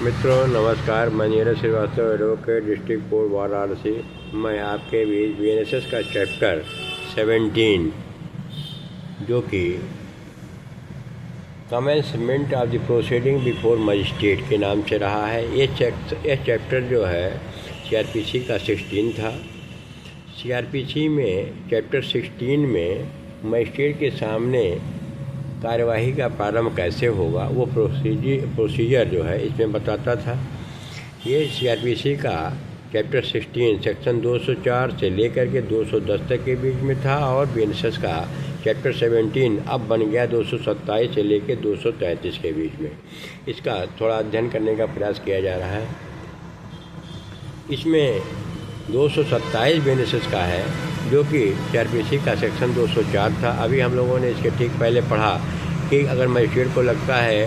मित्रों नमस्कार, मैं Neeraj Shrivastava, advocate, district court Varanasi. मैं आपके बीच बीएनएसएस का चैप्टर 17 जो कि commencement of the proceeding before magistrate के नाम से रहा है। ये चैप्टर जो है सीआरपीसी का 16 था। सीआरपीसी में चैप्टर 16 में मजिस्ट्रेट के सामने कार्यवाही का प्रारंभ कैसे होगा वो प्रोसीजर जो है इसमें बताता था। ये सीआरपीसी का चैप्टर 16 सेक्शन 204 से लेकर के 210 तक के बीच में था और बीएनएसएस का चैप्टर 17 अब बन गया 227 से लेकर 233 के बीच में। इसका थोड़ा अध्ययन करने का प्रयास किया जा रहा है। इसमें 227 बीएनएसएस का है जो कि सीआरपीसी का सेक्शन 204 था। अभी हम लोगों ने इसके ठीक पहले पढ़ा कि अगर मजिस्ट्रेट को लगता है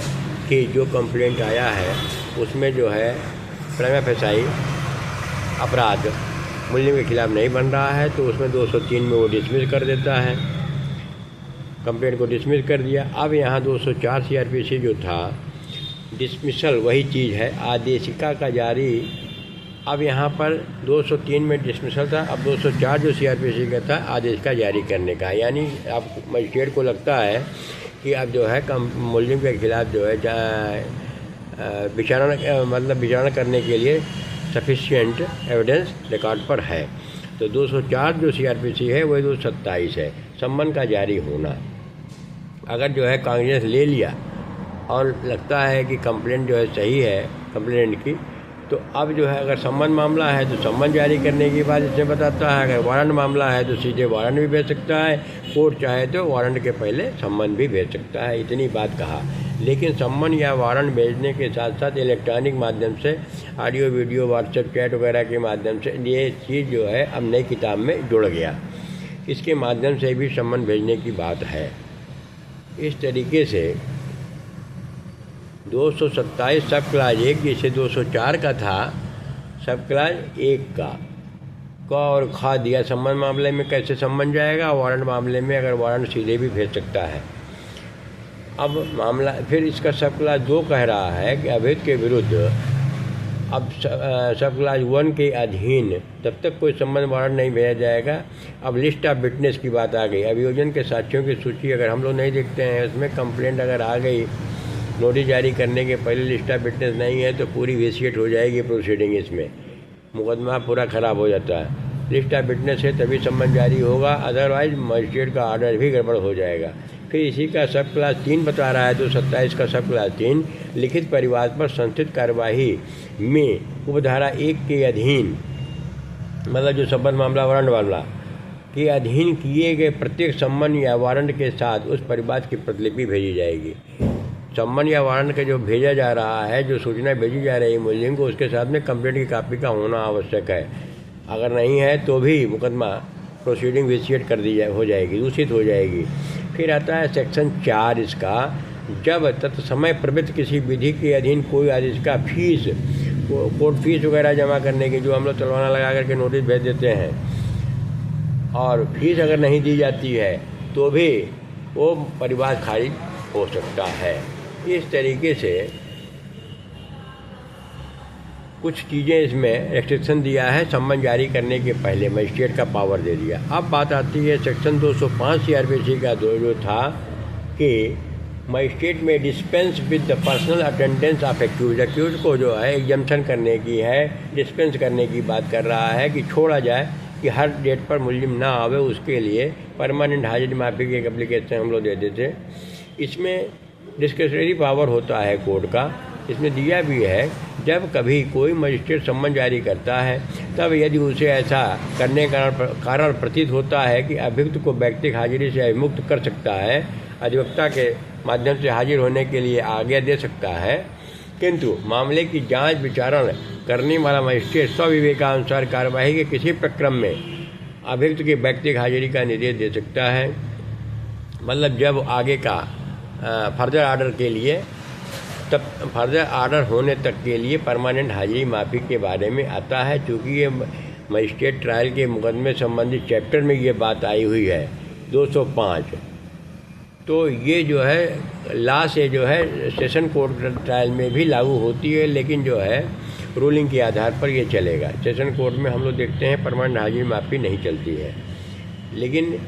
कि जो कंप्लेंट आया है उसमें जो है प्रिमा फेसाई अपराध मुलजिम के खिलाफ नहीं बन रहा है तो उसमें 203 में वो डिसमिस कर देता है, कंप्लेंट को डिसमिस कर दिया। अब यहाँ 204 सीआरपीसी जो था डिसमिसल वही चीज़ है, आदेशिका का जारी। अब यहाँ पर 203 में डिसमिसल था, अब 204 जो सीआरपीसी का था आदेश का जारी करने का। यानी अब मजिस्ट्रेट को लगता है कि अब जो है मुलजिम के खिलाफ जो है विचारणा करने के लिए सफिशिएंट एविडेंस रिकॉर्ड पर है। तो 204 जो सीआरपीसी है वही 227 है, सम्मन का जारी होना। अगर जो है कांग्रेस ले लिया और लगता है कि कंप्लेंट जो है सही है कंप्लेंट की, तो अब जो है अगर सम्मन मामला है तो सम्मन जारी करने की बात इसमें बताता है। अगर वारंट मामला है तो सीधे वारंट भी भेज सकता है, कोर्ट चाहे तो वारंट के पहले सम्मन भी भेज सकता है। इतनी बात कहा। लेकिन सम्मन या वारंट भेजने के साथ साथ इलेक्ट्रॉनिक माध्यम से ऑडियो वीडियो व्हाट्सएप चैट वगैरह के माध्यम से ये चीज़ जो है अब नई किताब में जुड़ गया। इसके माध्यम से भी सम्मन भेजने की बात है। इस तरीके से 227 सब क्लास 1 जिसे 204 का था सब क्लास 1 का और खा दिया। सम्मन मामले में कैसे सम्मन जाएगा, वारंट मामले में अगर वारंट सीधे भी भेज सकता है। अब मामला फिर इसका सब क्लास 2 कह रहा है कि अवैध के विरुद्ध अब सब क्लास 1 के अधीन तब तक कोई सम्मन वारंट नहीं भेजा जाएगा। अब लिस्ट ऑफ विटनेस की बात आ गई। अभियोजन के साक्ष्यों की सूची अगर हम लोग नहीं देखते हैं, उसमें कंप्लेंट अगर आ गई नोटिस जारी करने के पहले लिस्ट ऑफ विटनेस नहीं है तो पूरी वेसिएट हो जाएगी प्रोसीडिंग, इसमें मुकदमा पूरा ख़राब हो जाता है। लिस्ट ऑफ विटनेस है तभी सम्मन जारी होगा, अदरवाइज मजिस्ट्रेट का ऑर्डर भी गड़बड़ हो जाएगा। फिर इसी का सब क्लास 3 बता रहा है 227 का सब क्लास 3 लिखित परिवाद पर संस्थित कार्यवाही में उपधारा 1 के अधीन, मतलब जो सम्मन मामला वारंट मामला के अधीन किए गए प्रत्येक सम्मन या वारंट के साथ उस परिवाद की प्रतिलिपि भेजी जाएगी। सम्मन या वारंट के जो भेजा जा रहा है, जो सूचना भेजी जा रही है मुलजिम को, उसके साथ में कंप्लेंट की कापी का होना आवश्यक है। अगर नहीं है तो भी मुकदमा प्रोसीडिंग विसिएट कर दी हो जाएगी, दूषित हो जाएगी। फिर आता है सेक्शन 4 इसका, जब तत्समय प्रवृत्त किसी विधि के अधीन कोई आदेश का फीस, कोर्ट फीस वगैरह जमा करने की, जो हम लोग चलवाना लगा करके नोटिस भेज देते हैं, और फीस अगर नहीं दी जाती है तो भी वो परिवाद खारिज हो सकता है। इस तरीके से कुछ चीज़ें इसमें रेस्ट्रिक्शन दिया है। सम्मन जारी करने के पहले मजिस्ट्रेट का पावर दे दिया। अब बात आती है सेक्शन 205 सीआरपीसी का जो था कि magistrate may dispense with the personal attendance of accused को जो है एग्जम्पशन करने की है, डिस्पेंस करने की बात कर रहा है कि छोड़ा जाए कि हर डेट पर मुलजिम ना आवे, उसके लिए परमानेंट हाजिरी माफी की एक एप्लीकेशन हम लोग देते थे। इसमें डिस्क्रिशनरी पावर होता है कोर्ट का। इसमें दिया भी है जब कभी कोई मजिस्ट्रेट सम्मन जारी करता है तब यदि उसे ऐसा करने का कारण प्रतीत होता है कि अभियुक्त को व्यक्तिगत हाजिरी से अभिमुक्त कर सकता है, अधिवक्ता के माध्यम से हाजिर होने के लिए आज्ञा दे सकता है, किंतु मामले की जांच विचारण करने वाला मजिस्ट्रेट स्वविवेकानुसार कार्यवाही के किसी प्रक्रम में अभियुक्त की व्यक्तिगत हाजिरी का निर्देश दे सकता है। मतलब जब आगे का फर्दर आर्डर के लिए, तब फर्दर आर्डर होने तक के लिए परमानेंट हाजिरी माफ़ी के बारे में आता है। चूँकि ये मजिस्ट्रेट ट्रायल के मुकदमे संबंधित चैप्टर में ये बात आई हुई है 205 तो ये जो है लॉ से जो है सेशन कोर्ट ट्रायल में भी लागू होती है, लेकिन जो है रूलिंग के आधार पर ये चलेगा। सेशन कोर्ट में हम लोग देखते हैं परमानेंट हाजिरी माफ़ी नहीं चलती है, लेकिन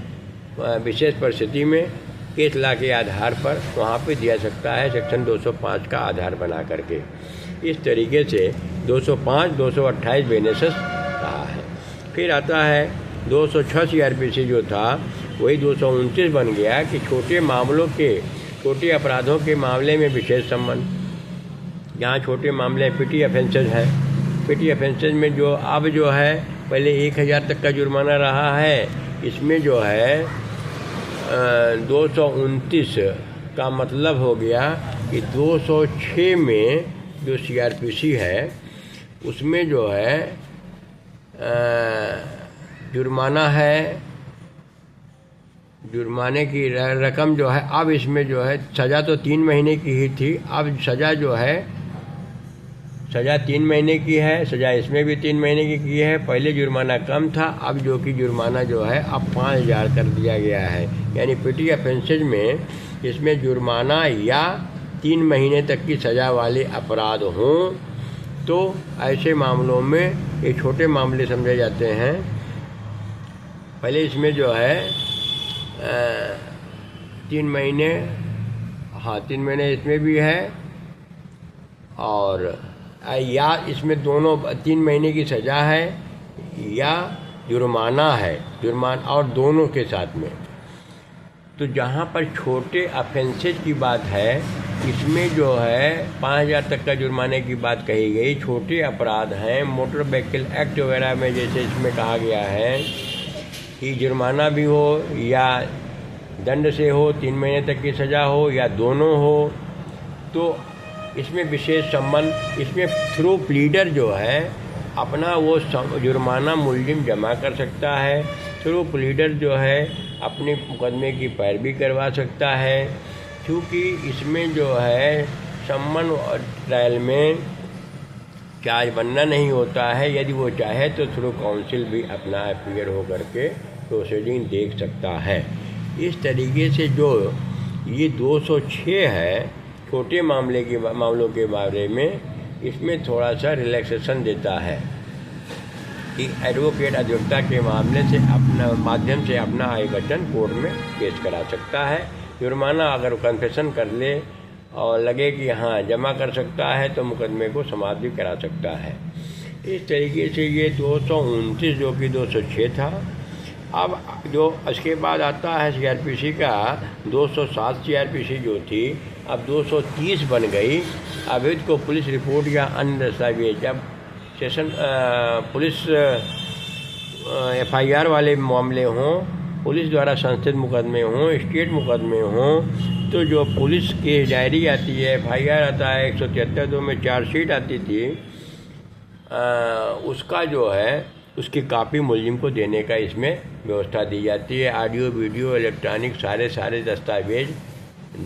विशेष परिस्थिति में केस लॉ के आधार पर वहाँ पे दिया सकता है सेक्शन 205 का आधार बना करके। इस तरीके से 205, 228 बेनेसेस रहा है। फिर आता है 206 CRPC जो था वही 229 बन गया कि छोटे मामलों के, छोटे अपराधों के मामले में विशेष संबंध। यहाँ छोटे मामले पिटी ऑफेंसेज है। पिटी ऑफेंसेज में जो अब जो है पहले 1000 तक का जुर्माना रहा है, इसमें जो है 229 का मतलब हो गया कि 206 में जो CRPC है उसमें जो है जुर्माना है, जुर्माने की रकम जो है अब इसमें जो है सज़ा तो 3 महीने की ही थी, अब सज़ा जो है सज़ा 3 महीने की है, सज़ा इसमें भी 3 महीने की है। पहले जुर्माना कम था, अब जो कि जुर्माना जो है अब 5000 कर दिया गया है। यानी पिटी ऑफेंसेज में इसमें जुर्माना या 3 महीने तक की सज़ा वाले अपराध हों तो ऐसे मामलों में ये छोटे मामले समझे जाते हैं। पहले इसमें जो है 3 महीने, हाँ 3 महीने इसमें भी है, और या इसमें दोनों 3 महीने की सज़ा है या जुर्माना है, जुर्माना और दोनों के साथ में। तो जहाँ पर छोटे ऑफेंसेज की बात है इसमें जो है 5000 तक का जुर्माने की बात कही गई। छोटे अपराध हैं, मोटर व्हीकल एक्ट वगैरह में जैसे इसमें कहा गया है कि जुर्माना भी हो या दंड से हो, 3 महीने तक की सज़ा हो या दोनों हो, तो इसमें विशेष संबंध, इसमें थ्रू प्लीडर जो है अपना वो जुर्माना मुलजिम जमा कर सकता है। थ्रू प्लीडर जो है अपने मुकदमे की पैरवी करवा सकता है, क्योंकि इसमें जो है सम्मन और ट्रायल में चार्ज बनना नहीं होता है। यदि वो चाहे तो थ्रू काउंसिल भी अपना अपीयर हो करके प्रोसीडिंग देख सकता है। इस तरीके से जो ये 206 है छोटे मामलों के बारे में, इसमें थोड़ा सा रिलैक्सेशन देता है कि एडवोकेट अधिवक्ता के माध्यम से अपना आवेदन कोर्ट में पेश करा सकता है। जुर्माना अगर कन्फेशन कर ले और लगे कि हाँ जमा कर सकता है तो मुकदमे को समाप्त भी करा सकता है। इस तरीके से ये 229 जो कि 206 था। अब जो इसके बाद आता है CRPC का 207 CRPC जो थी अब 230 बन गई। अवैध को पुलिस रिपोर्ट या अन्य दस्तावेज, जब सेशन पुलिस FIR वाले मामले हों, पुलिस द्वारा संस्थित मुकदमे हों, स्टेट मुकदमे हों, तो जो पुलिस की डायरी आती है, FIR आता है 173(2) में चार्जशीट आती थी, उसका जो है उसकी कापी मुलजिम को देने का इसमें व्यवस्था दी जाती है। ऑडियो वीडियो इलेक्ट्रॉनिक सारे दस्तावेज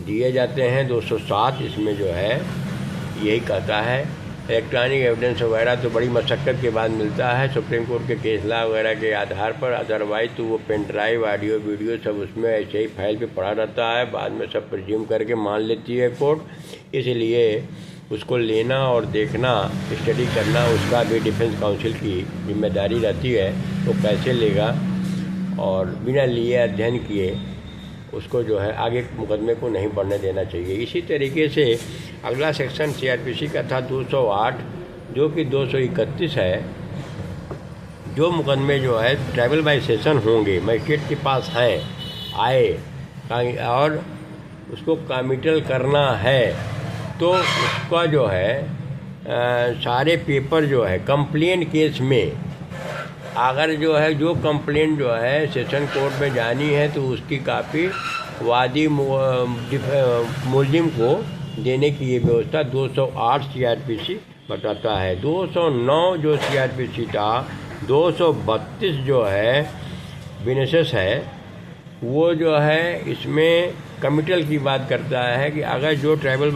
दिए जाते हैं। 207 इसमें जो है यही कहता है। इलेक्ट्रॉनिक एविडेंस वगैरह तो बड़ी मशक्क़त के बाद मिलता है सुप्रीम कोर्ट के केस लॉ वगैरह के आधार पर, अदरवाइज तो वो पेन ड्राइव ऑडियो वीडियो सब उसमें ऐसे ही फाइल पे पड़ा रहता है, बाद में सब प्रिज्यूम करके मान लेती है कोर्ट। इसलिए उसको लेना और देखना, स्टडी करना उसका भी डिफेंस काउंसिल की जिम्मेदारी रहती है। वो कैसे लेगा और बिना लिए अध्ययन किए उसको जो है आगे मुकदमे को नहीं बढ़ने देना चाहिए। इसी तरीके से अगला सेक्शन CRPC का था 208 जो कि 231 है। जो मुकदमे जो है ट्राइबल बाय सेशन होंगे, मजिस्ट्रेट के पास हैं आए और उसको कमिटल करना है, तो उसका जो है सारे पेपर जो है कंप्लेंट केस में, अगर जो है जो कंप्लेंट जो है सेशन कोर्ट में जानी है तो उसकी कापी वादी मुलजिम को देने की ये व्यवस्था 208 CRPC बताता है। 209 जो CRPC था, 232 जो है बेनेसेस है, वो जो है इसमें कमिटल की बात करता है कि अगर जो ट्राइबल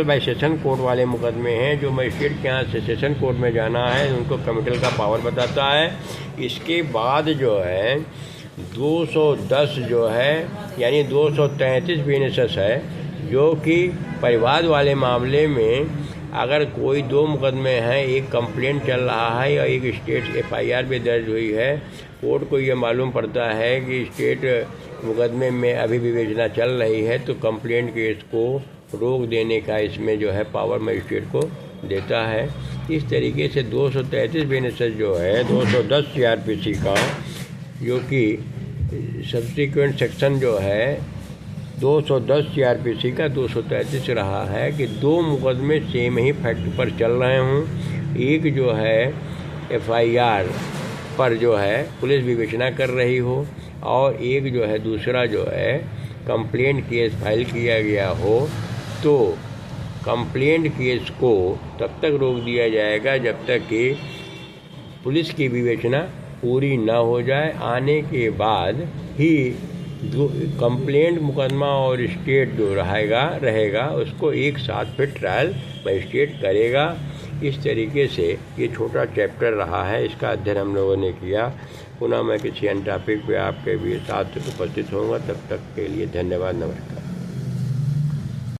बाय सेशन कोर्ट वाले मुकदमे हैं, जो मजिस्ट्रेट के यहाँ से सेशन कोर्ट में जाना है, उनको कमिटल का पावर बताता है। इसके बाद जो है 210 जो है यानी 233 बिजनेसेस है, जो कि परिवाद वाले मामले में अगर कोई 2 मुकदमे हैं, एक कंप्लेंट चल रहा है या एक स्टेट एफआईआर भी दर्ज हुई है, कोर्ट को ये मालूम पड़ता है कि स्टेट मुकदमे में अभी विवेचना चल रही है, तो कंप्लेंट केस को रोक देने का इसमें जो है पावर मजिस्ट्रेट को देता है। इस तरीके से 233 बिजनेसेस जो है 210 CRPC का, जो कि सब्सिक्वेंट सेक्शन जो है 210 CRPC का 233 रहा है कि 2 मुकदमे सेम ही फैक्ट पर चल रहे हों। एक जो है एफआईआर पर जो है पुलिस विवेचना कर रही हो, और एक जो है दूसरा जो है कंप्लेंट केस फाइल किया गया हो, तो कंप्लेंट केस को तब तक रोक दिया जाएगा जब तक कि पुलिस की विवेचना पूरी न हो जाए। आने के बाद ही जो कंप्लेंट मुकदमा और स्टेट जो रहेगा उसको एक साथ फिर ट्रायल मजिस्ट्रेट करेगा। इस तरीके से ये छोटा चैप्टर रहा है, इसका अध्ययन हम लोगों ने किया। पुनः मैं किसी अन्य टॉपिक पे आपके भी साथ उपस्थित होऊंगा। तब तक के लिए धन्यवाद, नमस्कार।